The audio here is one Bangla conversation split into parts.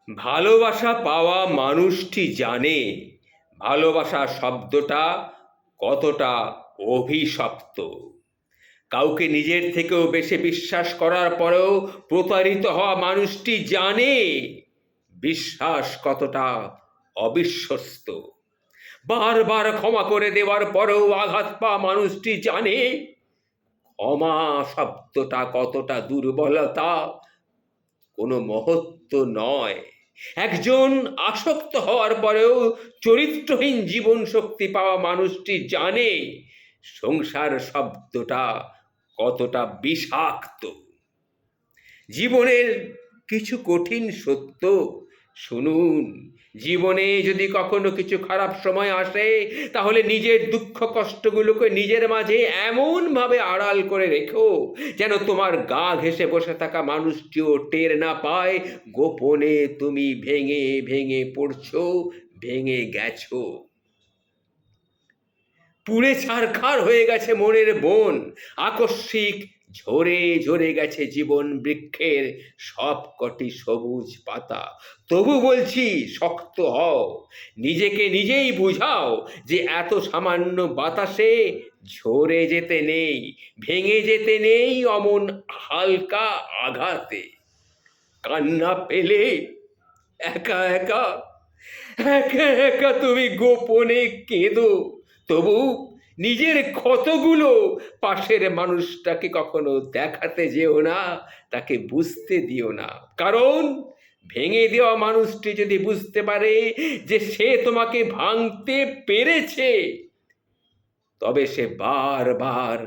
ভালোবাসা পাওয়া মানুষটি জানে ভালোবাসা শব্দটা কতটা অভিশপ্ত। কাউকে নিজের থেকেও বেশি বিশ্বাস করার পরেও প্রতারিত হওয়া মানুষটি জানে বিশ্বাস কতটা অবিশ্বস্ত। বারবার ক্ষমা করে দেওয়ার পরেও আঘাত পাওয়া মানুষটি জানে ক্ষমা শব্দটা কতটা দুর্বলতা, কোনো মহত্ব নয়। একজন আসক্ত হওয়ার পরেও চরিত্রহীন জীবন শক্তি পাওয়া মানুষটি জানে সংসার শব্দটা কতটা বিষাক্ত। জীবনের কিছু কঠিন সত্য শুনুন। জীবনে যদি কখনো কিছু খারাপ সময় আসে, তাহলে নিজের দুঃখ কষ্টগুলোকে নিজের মাঝে এমনভাবে আড়াল করে রেখো যেন তোমার গা ঘেঁষে বসে থাকা মানুষটিও টের না পায় গোপনে তুমি ভেঙে ভেঙে পড়ছো, ভেঙে গেছো। পুড়ে ছারখার হয়ে গেছে মনের বন, আকস্মিক ঝরে ঝরে গেছে জীবন বৃক্ষের সব কটি সবুজ পাতা। তবু বলছি শক্ত হও, নিজেকে নিজেই বুঝাও যে এত সামান্য বাতাসে ঝরে যেতে নেই, ভেঙে যেতে নেই অমন হালকা আঘাতে। কান্না পেলে একা একা একা একা তুমি গোপনে কেঁদো, তবু নিজের ক্ষতগুলো পাশের মানুষটাকে কখনো দেখাতে যেও না, তাকে বুঝতে দিও না। কারণ ভেঙে দেওয়া মানুষটি যদি বুঝতে পারে যে সে তোমাকে ভাঙতে পেরেছে, তবে সে বারবার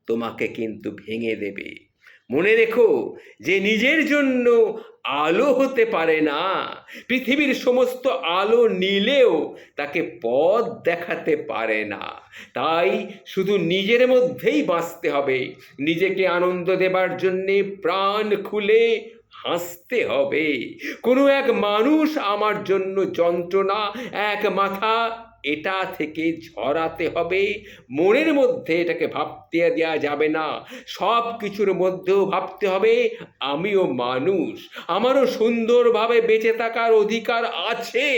তোমাকে কিন্তু ভেঙে দেবে। মনে রেখো যে নিজের জন্য আলো হতে পারে না, পৃথিবীর সমস্ত আলো নিলেও তাকে পথ দেখাতে পারে না। তাই শুধু নিজের মধ্যেই বাঁচতে হবে, নিজেকে আনন্দ দেবার জন্যে প্রাণ খুলে হাসতে হবে। কোনো এক মানুষ আমার জন্য যন্ত্রণা, এক মাথা, এটা থেকে ঝরাতে হবে। মনের মধ্যে এটাকে ভাবতে দেওয়া যাবে না। সব কিছুর মধ্যেও ভাবতে হবে আমিও মানুষ, আমারও সুন্দরভাবে বেঁচে থাকার অধিকার আছে।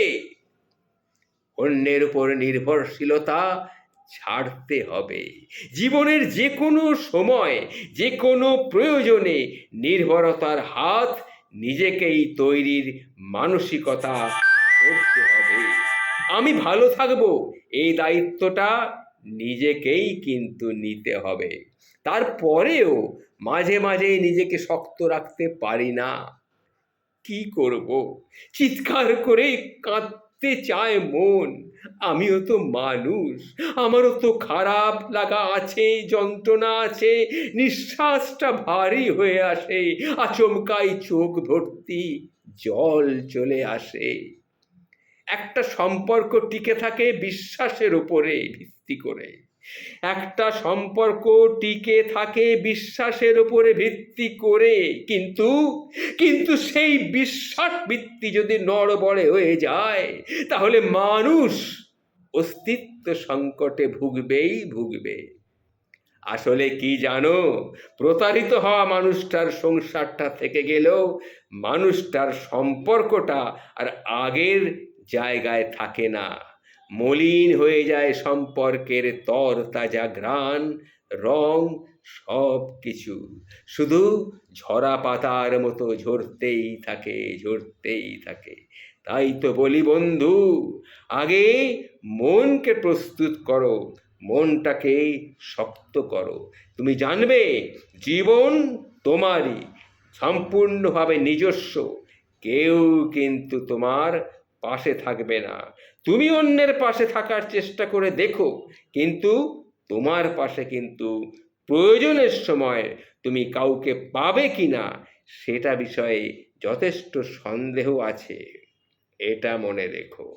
অন্যের উপর নির্ভরশীলতা ছাড়তে হবে। জীবনের যে কোনো সময়, যে কোনো প্রয়োজনে নির্ভরতার হাত নিজেকেই তৈরির মানসিকতা করতে হবে। আমি ভালো থাকবো, এই দায়িত্বটা নিজেকেই কিন্তু নিতে হবে। তারপরেও মাঝে মাঝে নিজেকে শক্ত রাখতে পারি না। কি করব? চিৎকার করে কাঁদতে চায় মন। আমিও তো মানুষ, আমারও তো খারাপ লাগা আছে, যন্ত্রণা আছে, নিঃশ্বাসটা ভারী হয়ে আসে, আচমকাই চোখ ভর্তি জল চলে আসে। একটা সম্পর্ক টিকে থাকে বিশ্বাসের উপরে ভিত্তি করে। একটা সম্পর্ক টিকে থাকে বিশ্বাসের উপরে ভিত্তি করে, কিন্তু কিন্তু সেই বিশ্বাস ভিত্তি যদি নড়বড়ে হয়ে যায়, তাহলে মানুষ অস্তিত্ব সংকটে ভুগবেই ভুগবে। আসলে কি জানো, প্রতারিত হওয়া মানুষটার সংসারটা থেকে গেলেও মানুষটার সম্পর্কটা আর আগের জায়গায় থাকে না। মলিন হয়ে যায় সম্পর্কের তরতাজা ঘ্রাণ, রং, সব কিছু শুধু ঝরা পাতার মতো ঝরতেই থাকে, ঝরতেই থাকে। তাই তো বলি বন্ধু, আগে মনকে প্রস্তুত করো, মনটাকে শক্ত করো। তুমি জানবে জীবন তোমারই, সম্পূর্ণভাবে নিজস্ব। কেউ কিন্তু তোমার পাশে থাকবে না। তুমি অন্যের পাশে থাকার চেষ্টা করে দেখো, কিন্তু তোমার পাশে কিন্তু প্রয়োজনের সময় তুমি কাউকে পাবে কিনা সেটা বিষয়ে যথেষ্ট সন্দেহ আছে, এটা মনে রেখো।